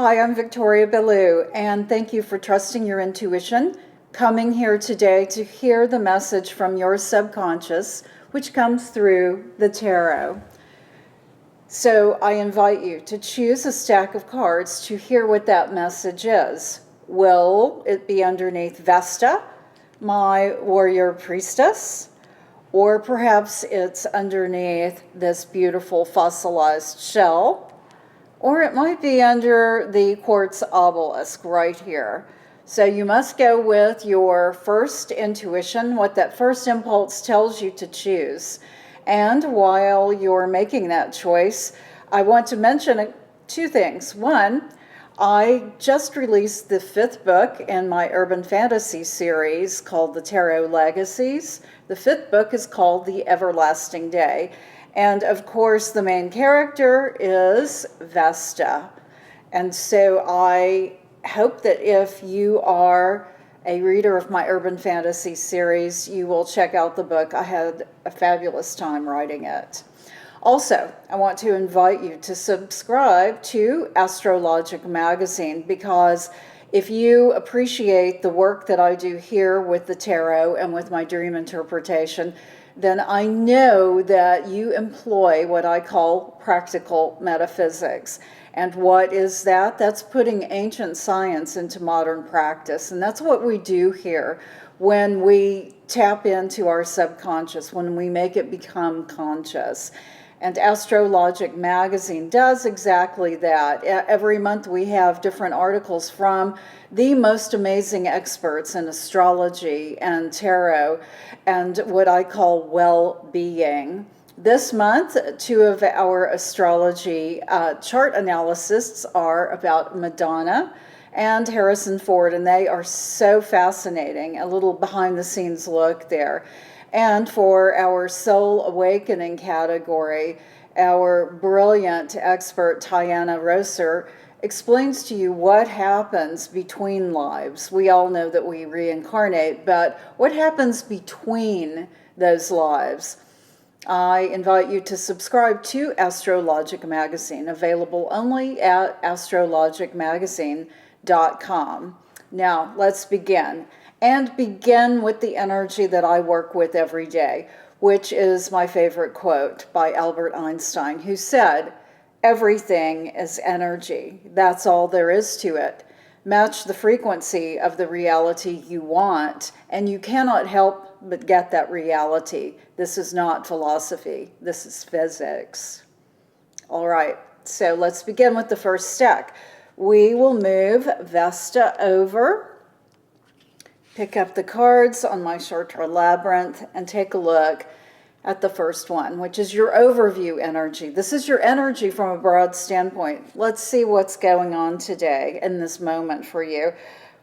Hi, I'm Victoria Bellou, and thank you for trusting your intuition, coming here today to hear the message from your subconscious, which comes through the tarot. So I invite you to choose a stack of cards to hear what that message is. Will it be underneath Vesta, my warrior priestess? Or perhaps it's underneath this beautiful fossilized shell? Or it might be under the quartz obelisk right here. So you must go with your first intuition, what that first impulse tells you to choose. And while you're making that choice, I want to mention two things. One, I just released the 5th book in my urban fantasy series called The Tarot Legacies. The 5th book is called The Everlasting Day. And of course, the main character is Vesta. And so I hope that if you are a reader of my urban fantasy series, you will check out the book. I had a fabulous time writing it. Also, I want to invite you to subscribe to Astrologic Magazine, because if you appreciate the work that I do here with the tarot and with my dream interpretation, then I know that you employ what I call practical metaphysics. And what is that? That's putting ancient science into modern practice. And that's what we do here when we tap into our subconscious, when we make it become conscious. And Astrologic Magazine does exactly that. Every month we have different articles from the most amazing experts in astrology and tarot and what I call well-being. This month, 2 of our astrology chart analysts are about Madonna and Harrison Ford, and they are so fascinating. A little behind-the-scenes look there. And for our Soul Awakening category, our brilliant expert, Tiana Rosser, explains to you what happens between lives. We all know that we reincarnate, but what happens between those lives? I invite you to subscribe to Astrologic Magazine, available only at astrologicmagazine.com. Now, let's begin. And begin with the energy that I work with every day, which is my favorite quote by Albert Einstein, who said, "Everything is energy. That's all there is to it. Match the frequency of the reality you want, and you cannot help but get that reality. This is not philosophy. This is physics." All right, so let's begin with the first stack. We will move Vesta over, pick up the cards on my Chartres Labyrinth, and take a look at the first one, which is your overview energy. This is your energy from a broad standpoint. Let's see what's going on today in this moment for you.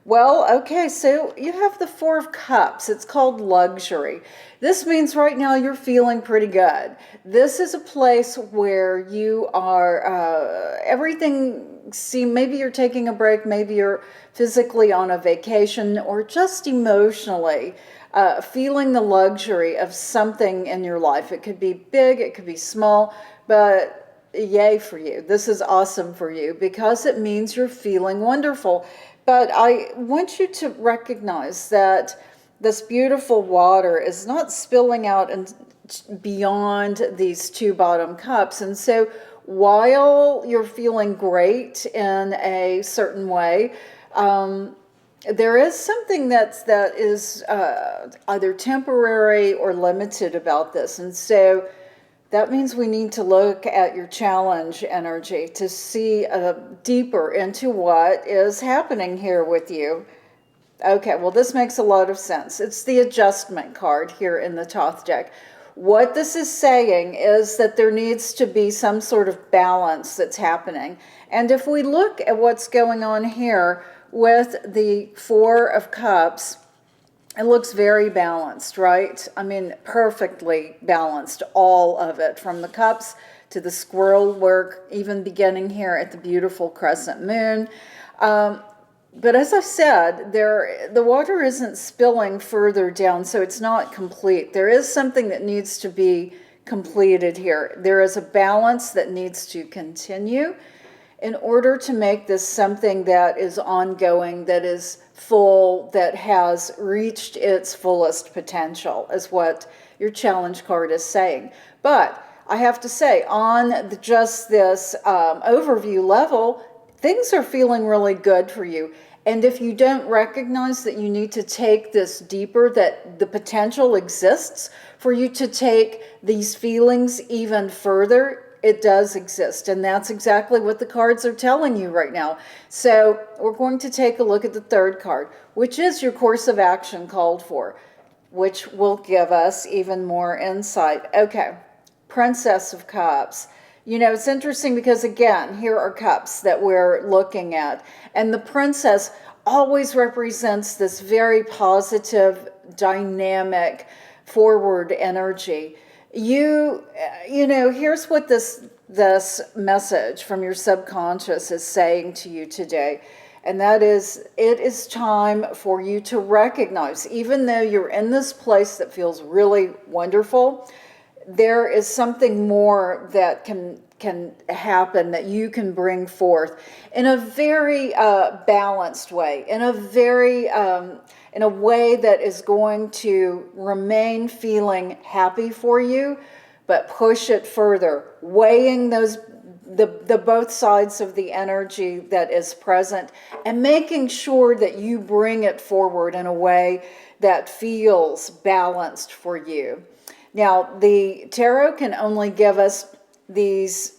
Well, okay, so you have the 4 of Cups. It's called luxury. This means right now you're feeling pretty good. This is a place where you are, maybe you're taking a break, maybe you're physically on a vacation, or just emotionally feeling the luxury of something in your life. It could be big, it could be small, but yay for you. This is awesome for you because it means you're feeling wonderful. But I want you to recognize that this beautiful water is not spilling out and beyond these 2 bottom cups. And so while you're feeling great in a certain way, there is something that is either temporary or limited about this. And so that means we need to look at your challenge energy to see deeper into what is happening here with you. Okay, well, this makes a lot of sense. It's the adjustment card here in the Thoth deck. What this is saying is that there needs to be some sort of balance that's happening. And if we look at what's going on here with the 4 of Cups, it looks very balanced, right? I mean, perfectly balanced, all of it, from the cups to the squirrel work, even beginning here at the beautiful crescent moon. But as I said, the water isn't spilling further down, so it's not complete. There is something that needs to be completed here. There is a balance that needs to continue. in order to make this something that is ongoing, that is full, that has reached its fullest potential, is what your challenge card is saying. But I have to say, on just this overview level, things are feeling really good for you. And if you don't recognize that you need to take this deeper, that the potential exists for you to take these feelings even further, it does exist. And that's exactly what the cards are telling you right now. So we're going to take a look at the third card, which is your course of action called for, which will give us even more insight. Okay, Princess of Cups. You know, it's interesting because, again, here are cups that we're looking at. And the princess always represents this very positive, dynamic, forward energy. You know, here's what this message from your subconscious is saying to you today. And that is, it is time for you to recognize, even though you're in this place that feels really wonderful, there is something more that can happen, that you can bring forth in a very balanced way, in a very in a way that is going to remain feeling happy for you, but push it further, weighing the both sides of the energy that is present, and making sure that you bring it forward in a way that feels balanced for you. Now, the tarot can only give us this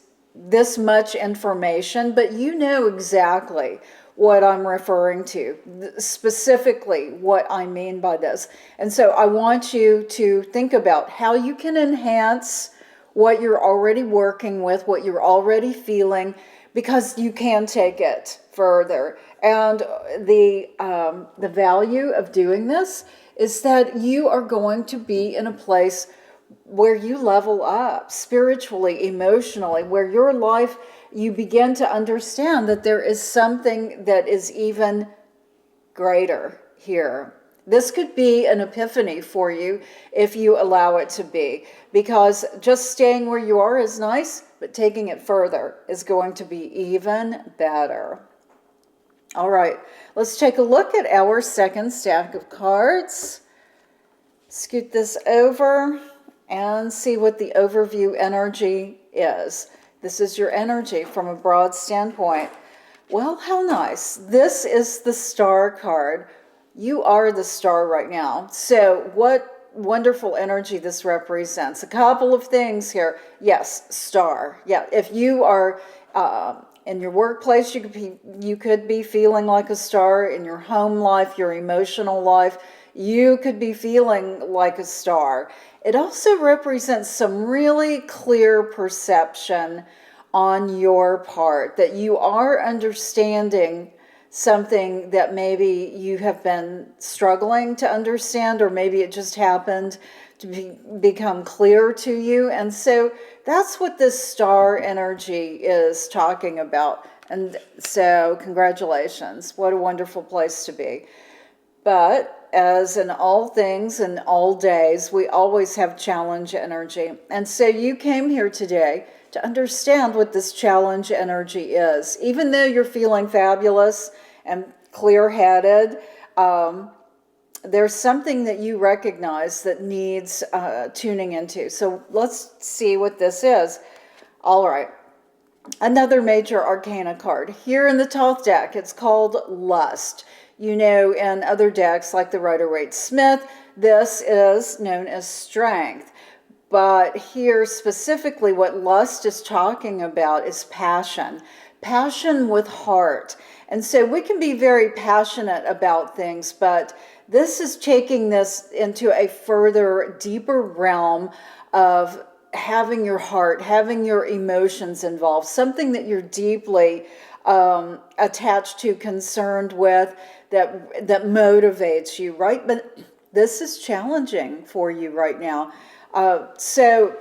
much information, but you know exactly what I'm referring to, specifically what I mean by this. And so I want you to think about how you can enhance what you're already working with, what you're already feeling, because you can take it further. And the value of doing this is that you are going to be in a place where you level up spiritually, emotionally, where your life, you begin to understand that there is something that is even greater here. This could be an epiphany for you if you allow it to be, because just staying where you are is nice, but taking it further is going to be even better. All right, let's take a look at our second stack of cards. Scoot this over and see what the overview energy is. This is your energy from a broad standpoint. Well, how nice. This is the Star card. You are the star right now. So what wonderful energy this represents. A couple of things here. Yes, star. Yeah, if you are in your workplace, you could be feeling like a star. In your home life, your emotional life, you could be feeling like a star. It also represents some really clear perception on your part, that you are understanding something that maybe you have been struggling to understand, or maybe it just happened to become clear to you. And so that's what this star energy is talking about. And so congratulations. What a wonderful place to be. But as in all things and all days, we always have challenge energy. And so you came here today to understand what this challenge energy is. Even though you're feeling fabulous and clear-headed, there's something that you recognize that needs tuning into. So let's see what this is. All right. Another major arcana card. Here in the Thoth deck, it's called Lust. You know, in other decks like the Rider-Waite-Smith, this is known as Strength. But here specifically, what Lust is talking about is passion. Passion with heart. And so we can be very passionate about things, but this is taking this into a further, deeper realm of having your heart, having your emotions involved, something that you're deeply attached to, concerned with, that motivates you, right? But this is challenging for you right now. So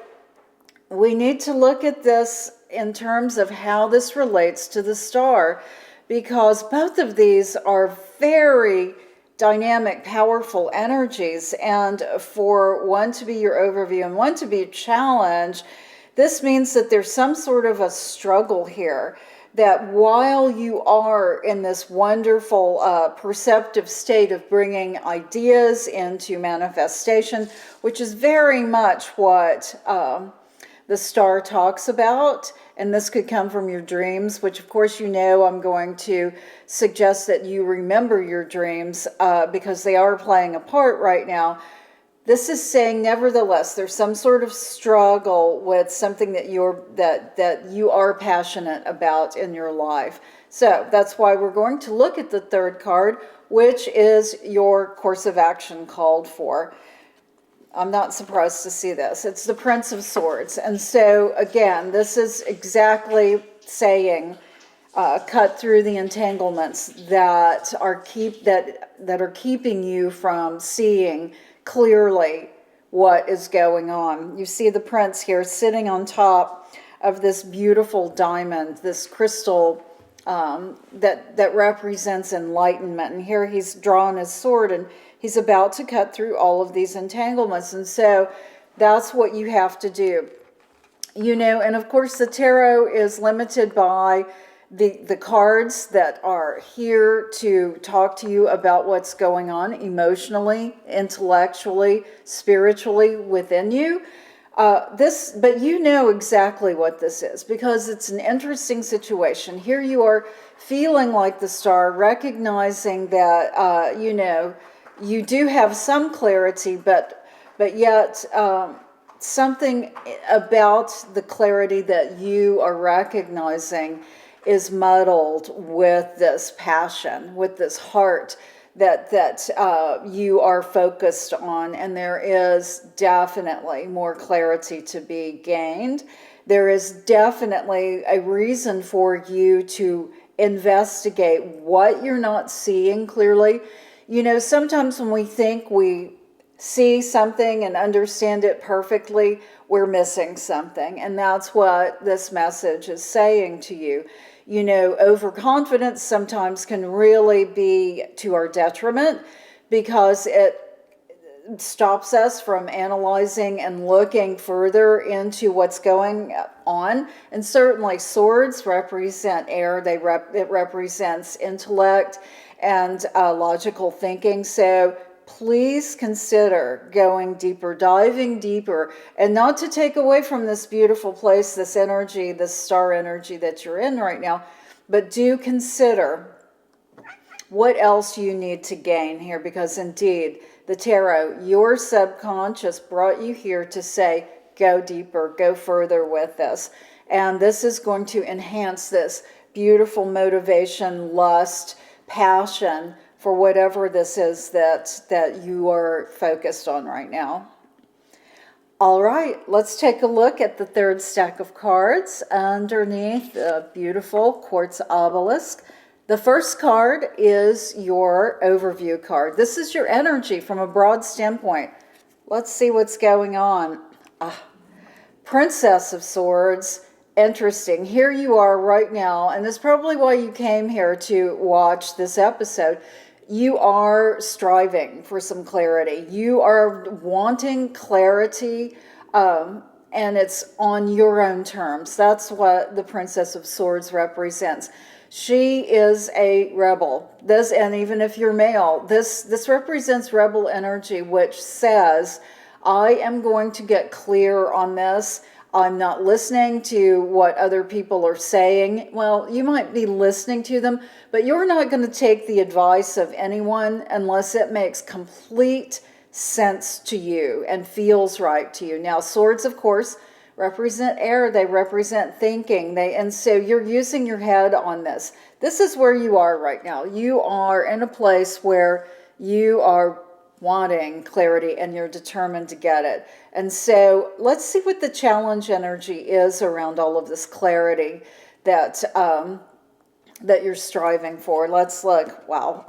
we need to look at this in terms of how this relates to the star, because both of these are very dynamic, powerful energies. And for one to be your overview and one to be a challenge, this means that there's some sort of a struggle here, that while you are in this wonderful perceptive state of bringing ideas into manifestation, which is very much what the star talks about, and this could come from your dreams, which of course you know I'm going to suggest that you remember your dreams because they are playing a part right now. This is saying, nevertheless, there's some sort of struggle with something that you are passionate about in your life. So that's why we're going to look at the third card, which is your course of action called for. I'm not surprised to see this. It's the Prince of Swords. And so, again, this is exactly saying, cut through the entanglements that are keeping you from seeing clearly what is going on. You see the prince here sitting on top of this beautiful diamond, this crystal that represents enlightenment. And here he's drawn his sword and he's about to cut through all of these entanglements. And so that's what you have to do. You know, and of course the tarot is limited by the cards that are here to talk to you about what's going on emotionally, intellectually, spiritually within you. But you know exactly what this is because it's an interesting situation. Here you are feeling like the star, recognizing that, you know, you do have some clarity, but yet something about the clarity that you are recognizing is muddled with this passion, with this heart that you are focused on, and there is definitely more clarity to be gained. There is definitely a reason for you to investigate what you're not seeing clearly. You know, sometimes when we think we see something and understand it perfectly, we're missing something, and that's what this message is saying to you. You know, overconfidence sometimes can really be to our detriment because it stops us from analyzing and looking further into what's going on. And certainly swords represent air. It represents intellect and logical thinking. So please consider going deeper, diving deeper, and not to take away from this beautiful place, this energy, this star energy that you're in right now, but do consider what else you need to gain here, because indeed, the tarot, your subconscious brought you here to say, go deeper, go further with this. And this is going to enhance this beautiful motivation, lust, passion, for whatever this is that you are focused on right now. All right, let's take a look at the third stack of cards underneath the beautiful quartz obelisk. The first card is your overview card. This is your energy from a broad standpoint. Let's see what's going on. Princess of Swords. Interesting. Here you are right now, and that's probably why you came here to watch this episode. You are striving for some clarity. You are wanting clarity, and it's on your own terms. That's what the Princess of Swords represents. She is a rebel. And even if you're male, this represents rebel energy, which says, I am going to get clear on this. I'm not listening to what other people are saying. Well, you might be listening to them, but you're not going to take the advice of anyone unless it makes complete sense to you and feels right to you. Now, swords, of course, represent air. They represent thinking. And so you're using your head on this. This is where you are right now. You are in a place where you are wanting clarity and you're determined to get it. And so let's see what the challenge energy is around all of this clarity that you're striving for. Let's look. Wow.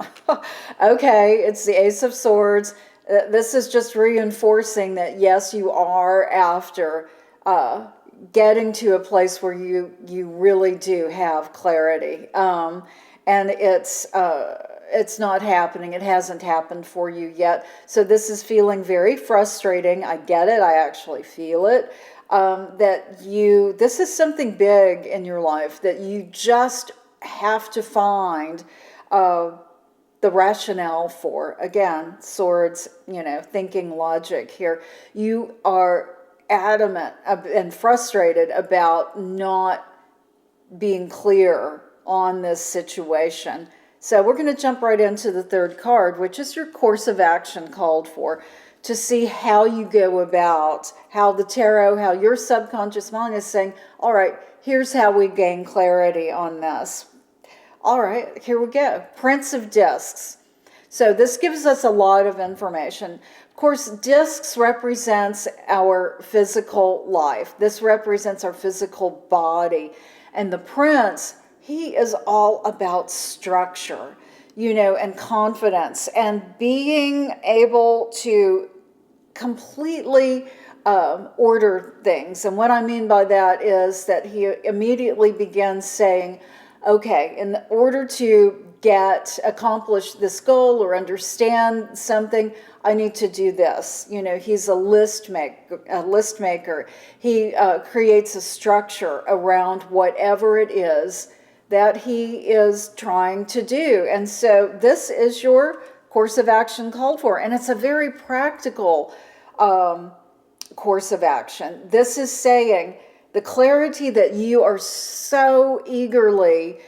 Okay, it's the Ace of Swords. This is just reinforcing that, yes, you are after getting to a place where you really do have clarity. And it's not happening. It hasn't happened for you yet. So this is feeling very frustrating. I get it. I actually feel it. this is something big in your life that you just have to find the rationale for. Again, swords, thinking logic here. You are adamant and frustrated about not being clear on this situation. So we're going to jump right into the third card, which is your course of action called for, to see how you go about, how the tarot, how your subconscious mind is saying, all right, here's how we gain clarity on this. All right, here we go. Prince of Discs. So this gives us a lot of information. Of course, discs represents our physical life. This represents our physical body. And the prince, he is all about structure, and confidence and being able to completely order things. And what I mean by that is that he immediately begins saying, okay, in order to accomplish this goal or understand something, I need to do this. He's a list maker. He creates a structure around whatever it is that he is trying to do. And so this is your course of action called for. And it's a very practical course of action. This is saying the clarity that you are so eagerly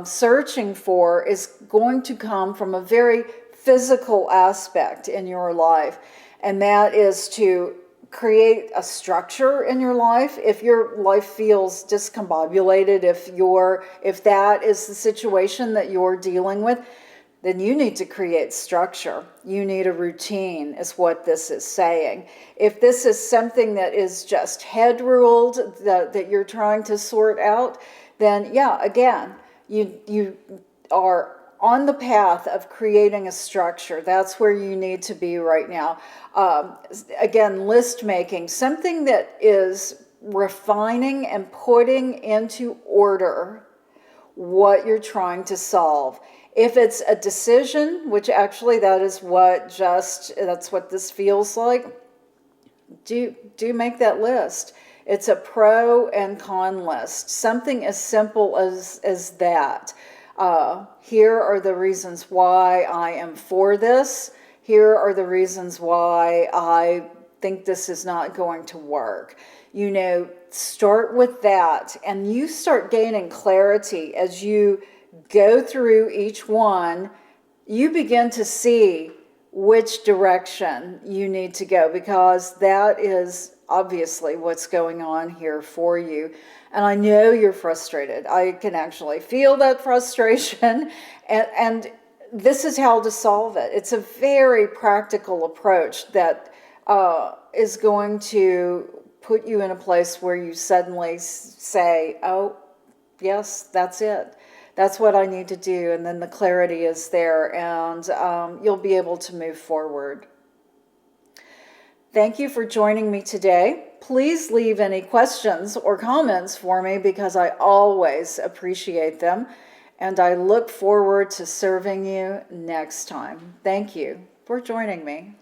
searching for is going to come from a very physical aspect in your life. And that is to create a structure in your life. If your life feels discombobulated, if that is the situation that you're dealing with, then you need to create structure. You need a routine, is what this is saying. If this is something that is just head ruled, that you're trying to sort out, then yeah, again, you are on the path of creating a structure. That's where you need to be right now. Again, list making, something that is refining and putting into order what you're trying to solve. If it's a decision, which actually that's what this feels like, do make that list. It's a pro and con list. Something as simple as that. Here are the reasons why I am for this. Here are the reasons why I think this is not going to work. Start with that, and you start gaining clarity as you go through each one. You begin to see which direction you need to go, because that is obviously what's going on here for you. And I know you're frustrated. I can actually feel that frustration. And this is how to solve it. It's a very practical approach that is going to put you in a place where you suddenly say, oh, yes, that's it. That's what I need to do. And then the clarity is there, and you'll be able to move forward. Thank you for joining me today. Please leave any questions or comments for me, because I always appreciate them. And I look forward to serving you next time. Thank you for joining me.